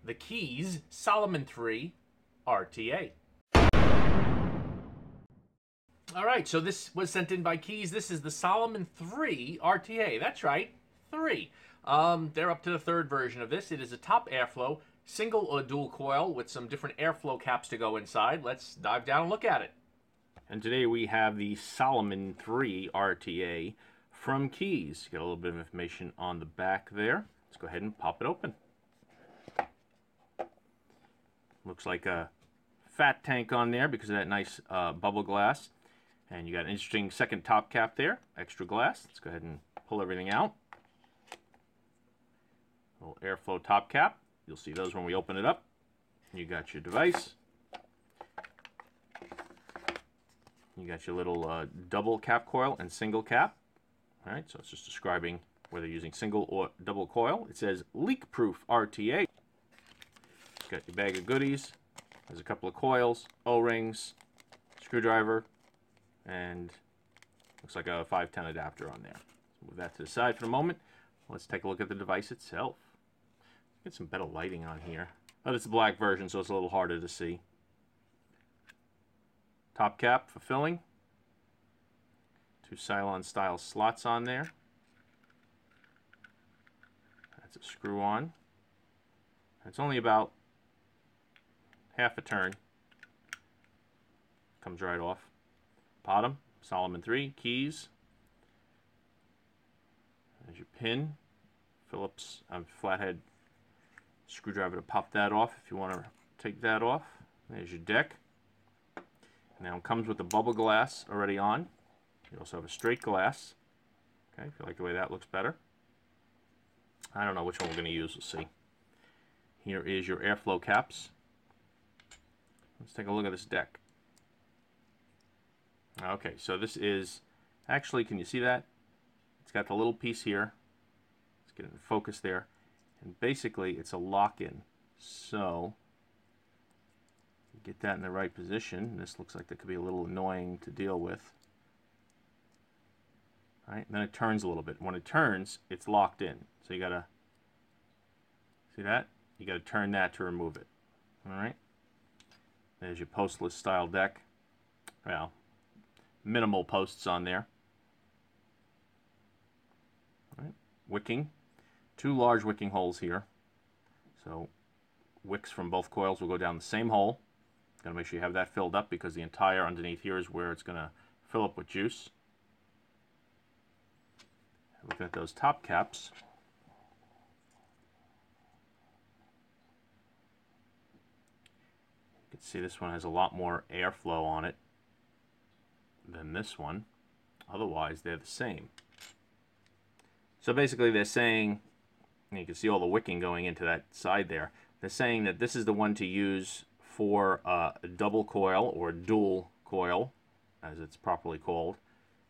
the KAEES Solomon 3 RTA. All right, so this was sent in by KAEES. This is the Solomon 3 RTA. That's right, 3. They're up to the third version of this. It is a top airflow, single or dual coil with some different airflow caps to go inside. Let's dive down and look at it. And today we have the Solomon 3 RTA from KAEES. Got a little bit of information on the back there. Let's go ahead and pop it open. Looks like a fat tank on there because of that nice bubble glass. And you got an interesting second top cap there, extra glass. Let's go ahead and pull everything out. Little airflow top cap. You'll see those when we open it up. You got your device. You got your little double cap coil and single cap. All right, so it's just describing whether you're using single or double coil. It says leak-proof RTA. Got your bag of goodies. There's a couple of coils, O-rings, screwdriver, and looks like a 510 adapter on there. So move that to the side for a moment. Let's take a look at the device itself. Get some better lighting on here. But it's a black version, so it's a little harder to see. Top cap for filling. 2 Cylon style slots on there. That's a screw on. It's only about half a turn. Comes right off. Bottom, Solomon 3, KAEES. There's your pin. Phillips flathead screwdriver to pop that off if you want to take that off. There's your deck. Now it comes with the bubble glass already on. You also have a straight glass. Okay, if you like the way that looks better. I don't know which one we're going to use, we'll see. Here is your airflow caps. Let's take a look at this deck. Okay, so this is, actually, can you see that? It's got the little piece here. Let's get it in focus there. And basically, it's a lock-in. So, get that in the right position. This looks like that could be a little annoying to deal with. All right, and then it turns a little bit. When it turns, it's locked in. So you gotta, see that? You gotta turn that to remove it. All right. There's your postless style deck. Well, minimal posts on there. All right. Wicking. 2 large wicking holes here. So wicks from both coils will go down the same hole. Gotta make sure you have that filled up because the entire underneath here is where it's gonna fill up with juice. Looking at those top caps. You can see this one has a lot more airflow on it than this one. Otherwise, they're the same. So basically, they're saying, and you can see all the wicking going into that side there. They're saying that this is the one to use for a double coil or dual coil, as it's properly called.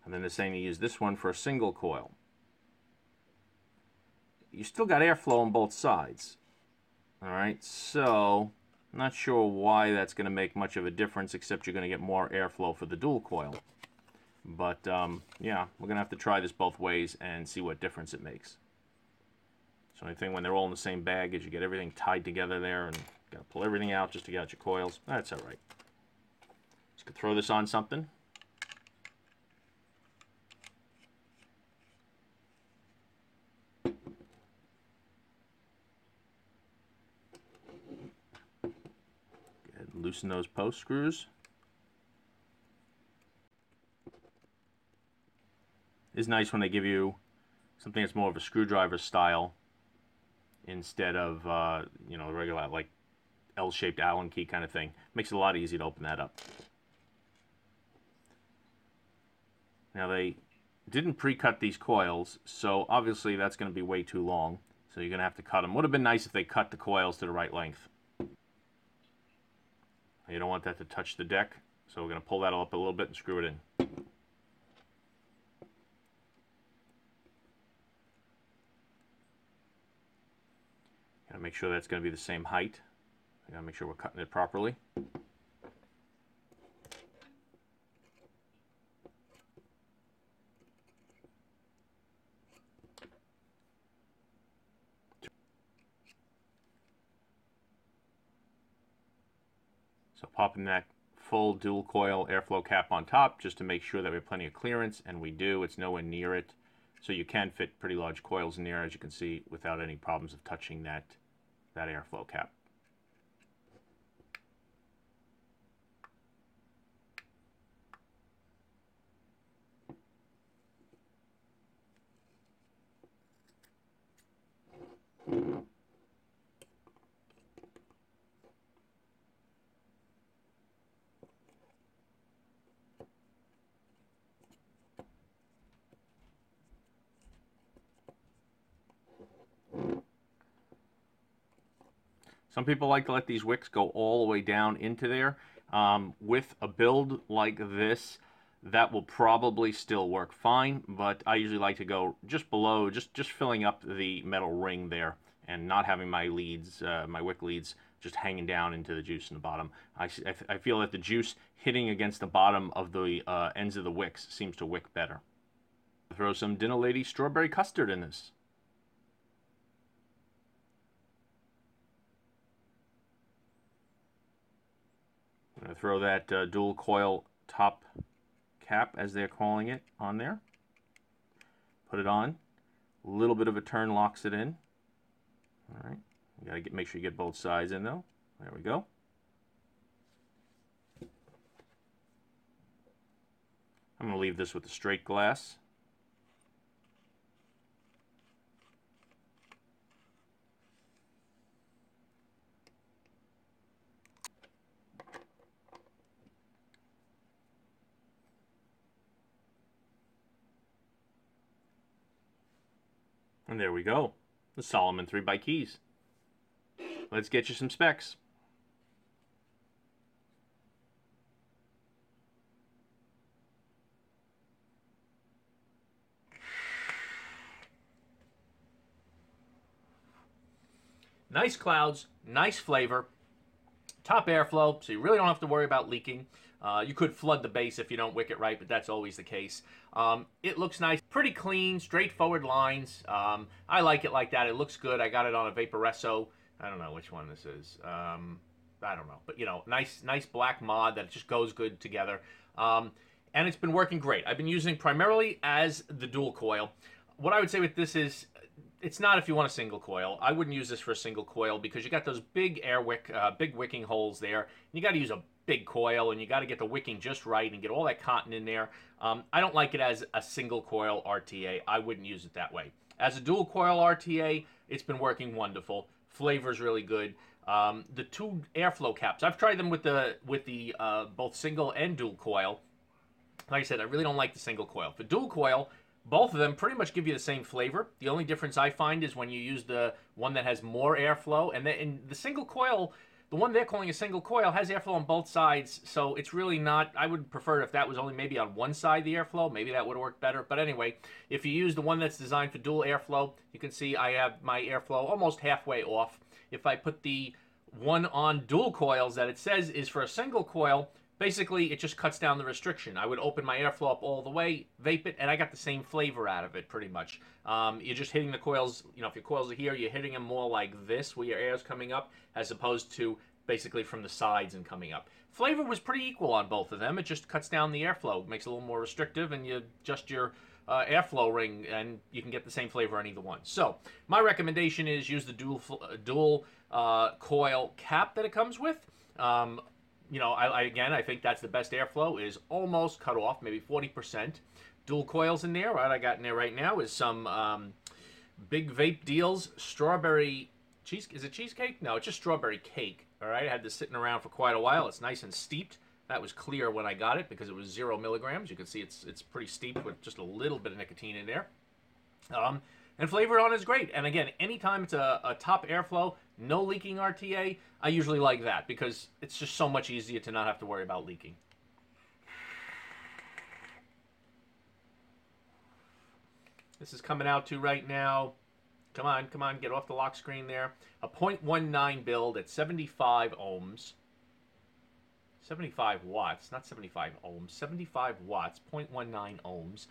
And then they're saying to use this one for a single coil. You still got airflow on both sides. All right, so I'm not sure why that's going to make much of a difference, except you're going to get more airflow for the dual coil. But yeah, we're going to have to try this both ways and see what difference it makes. So only thing when they're all in the same bag is you get everything tied together there and you got to pull everything out just to get out your coils. That's all right. Just could throw this on something. Loosen those post screws. It's nice when they give you something that's more of a screwdriver style instead of you know, the regular like L-shaped Allen key kind of thing. Makes it a lot easier to open that up. Now they didn't pre-cut these coils, so obviously that's going to be way too long. So you're going to have to cut them. Would have been nice if they cut the coils to the right length. You don't want that to touch the deck, so we're going to pull that up a little bit and screw it in. Got to make sure that's going to be the same height. Got to make sure we're cutting it properly. So popping that full dual coil airflow cap on top just to make sure that we have plenty of clearance, and we do. It's nowhere near it. So you can fit pretty large coils in there, as you can see, without any problems of touching that airflow cap. Some people like to let these wicks go all the way down into there. With a build like this, that will probably still work fine, but I usually like to go just below, just filling up the metal ring there and not having my leads, my wick leads, just hanging down into the juice in the bottom. I feel that the juice hitting against the bottom of the ends of the wicks seems to wick better. Throw some Dinner Lady strawberry custard in this. I'm going to throw that dual coil top cap, as they're calling it, on there. Put it on. A little bit of a turn locks it in. All right. You got to make sure you get both sides in, though. There we go. I'm going to leave this with the straight glass. And there we go. The Solomon 3x keys. Let's get you some specs. Nice clouds, nice flavor, top airflow, so you really don't have to worry about leaking. You could flood the base if you don't wick it right, but that's always the case. It looks nice, pretty clean, straightforward lines. I like it like that. It looks good. I got it on a Vaporesso. I don't know which one this is. I don't know, but you know, nice black mod that just goes good together. And it's been working great. I've been using primarily as the dual coil. What I would say with this is, it's not if you want a single coil. I wouldn't use this for a single coil because you got those big big wicking holes there. And you got to use a big coil, and you got to get the wicking just right and get all that cotton in there. I don't like it as a single coil RTA. I wouldn't use it that way. As a dual coil RTA, it's been working wonderful. Flavor's really good. The two airflow caps, I've tried them with the both single and dual coil. Like I said, I really don't like the single coil. For dual coil, both of them pretty much give you the same flavor. The only difference I find is when you use the one that has more airflow, and the single coil, the one they're calling a single coil, has airflow on both sides, so it's really not. I would prefer if that was only maybe on one side the airflow. Maybe that would have worked better. But anyway, if you use the one that's designed for dual airflow, you can see I have my airflow almost halfway off. If I put the one on dual coils that it says is for a single coil, basically it just cuts down the restriction. I would open my airflow up all the way, vape it, and I got the same flavor out of it pretty much. You're just hitting the coils, you know, if your coils are here, you're hitting them more like this where your air's coming up, as opposed to basically from the sides and coming up. Flavor was pretty equal on both of them. It just cuts down the airflow, makes it a little more restrictive, and you adjust your airflow ring and you can get the same flavor on either one. So my recommendation is use the dual coil cap that it comes with. You know, I think that's the best airflow, is almost cut off, maybe 40%. Dual coils in there. What I got in there right now is some Big Vape Deals strawberry cheese. Is it cheesecake? No, it's just strawberry cake. All right, I had this sitting around for quite a while. It's nice and steeped. That was clear when I got it because it was 0 milligrams. You can see it's pretty steeped with just a little bit of nicotine in there. And flavor on is great. And again, anytime it's a top airflow, no leaking RTA, I usually like that because it's just so much easier to not have to worry about leaking. This is coming out to right now, come on, get off the lock screen there, a 0.19 build at 75 ohms. 75 watts, not 75 ohms, 75 watts, 0.19 ohms.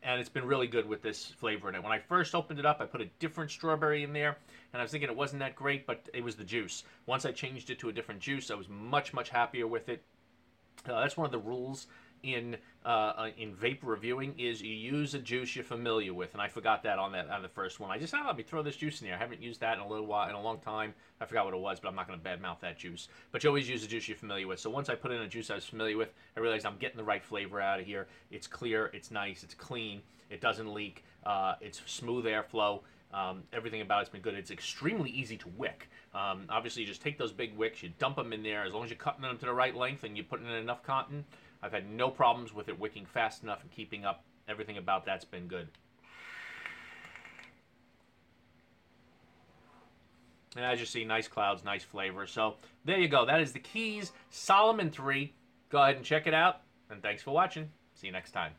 And it's been really good with this flavor in it. When I first opened it up, I put a different strawberry in there, and I was thinking it wasn't that great, but it was the juice. Once I changed it to a different juice, I was much, much happier with it. That's one of the rules in vape reviewing is you use a juice you're familiar with, and I forgot that on the first one. I just let me throw this juice in here. I haven't used that in a little while, in a long time. I forgot what it was, but I'm not going to badmouth that juice. But you always use a juice you're familiar with. So once I put in a juice I was familiar with, I realized I'm getting the right flavor out of here. It's clear, it's nice, it's clean, it doesn't leak, it's smooth airflow. Everything about it's been good. It's extremely easy to wick. Obviously, you just take those big wicks, you dump them in there. As long as you're cutting them to the right length and you're putting in enough cotton, I've had no problems with it wicking fast enough and keeping up. Everything about that's been good. And as you see, nice clouds, nice flavor. So there you go. That is the KAEES Solomon 3. Go ahead and check it out. And thanks for watching. See you next time.